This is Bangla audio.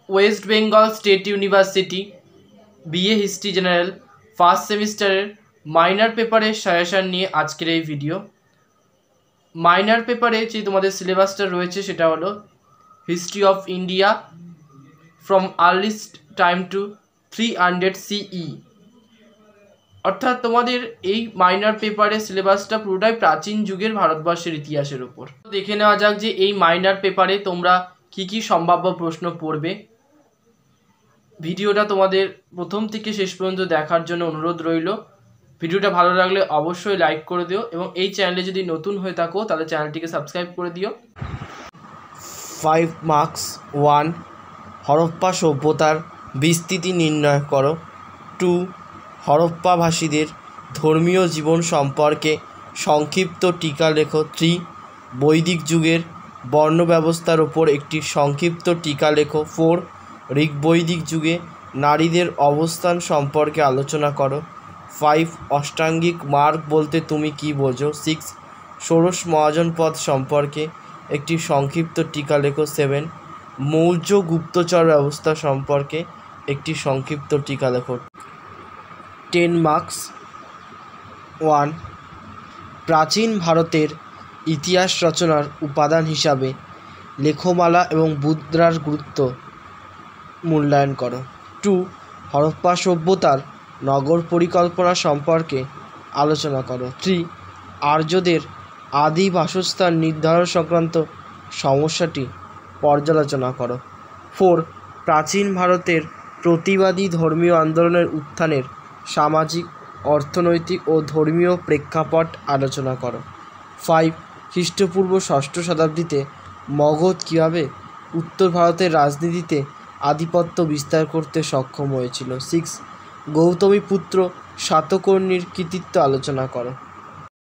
West Bengal state university BA history general first সেমিস্টারের মাইনর পেপারের সাজেশান নিয়ে আজকের এই ভিডিও। মাইনর পেপারে যে তোমাদের সিলেবাসটা রয়েছে সেটা হলো history of India from earliest time to 300 CE, অর্থাৎ তোমাদের এই মাইনর পেপারের সিলেবাসটা পুরোটাই প্রাচীন যুগের ভারতবর্ষের ইতিহাসের উপর। দেখে নেওয়া যাক যে এই মাইনর পেপারে তোমরা কি কি সম্ভাব্য প্রশ্ন পড়বে। ভিডিওটা তোমাদের প্রথম থেকে শেষ পর্যন্ত দেখার জন্য অনুরোধ রইল। ভিডিওটা ভালো লাগলে অবশ্যই লাইক করে দিও এবং এই চ্যানেলে যদি নতুন হয়ে থাকো তাহলে চ্যানেলটিকে সাবস্ক্রাইব করে দিও। 5 মার্কস 1 হরপ্পা সভ্যতার বিস্তৃতি নির্ণয় করো। 2 হরপ্পাভাষীদের ধর্মীয় জীবন সম্পর্কে সংক্ষিপ্ত টিকা লেখো। 3 বৈদিক যুগের বর্ণ ব্যবস্থার ওপর একটি সংক্ষিপ্ত টিকা লেখো। 4 ঋগ্বৈদিক যুগে নারীদের অবস্থান সম্পর্কে আলোচনা করো। 5 অষ্টাঙ্গিক মার্গ বলতে তুমি কি বোঝো। 6 ষোড়শ মহাজনপদ সম্পর্কে একটি সংক্ষিপ্ত টিকা লেখো। 7 মৌর্য গুপ্তচর ব্যবস্থা সম্পর্কে একটি সংক্ষিপ্ত টিকা লেখো। 10 মার্কস 1 প্রাচীন ভারতের ইতিহাস রচনার উপাদান হিসাবে লেখমালা এবং মুদ্রার গুরুত্ব মূল্যায়ন করো। 2 হরপ্পা সভ্যতার নগর পরিকল্পনা সম্পর্কে আলোচনা করো। 3 আর্যদের আদি বাসস্থান নির্ধারণ সংক্রান্ত সমস্যাটি পর্যালোচনা করো। 4 প্রাচীন ভারতের প্রতিবাদী ধর্মীয় আন্দোলনের উত্থানের সামাজিক, অর্থনৈতিক ও ধর্মীয় প্রেক্ষাপট আলোচনা করো। 5 খ্রিস্টপূর্ব ষষ্ঠ শতাব্দীতে মগধ কীভাবে উত্তর ভারতের রাজনীতিতে আধিপত্য বিস্তার করতে সক্ষম হয়েছিল। 6 গৌতমী পুত্র শাতকর্ণীর কৃতিত্ব আলোচনা করো।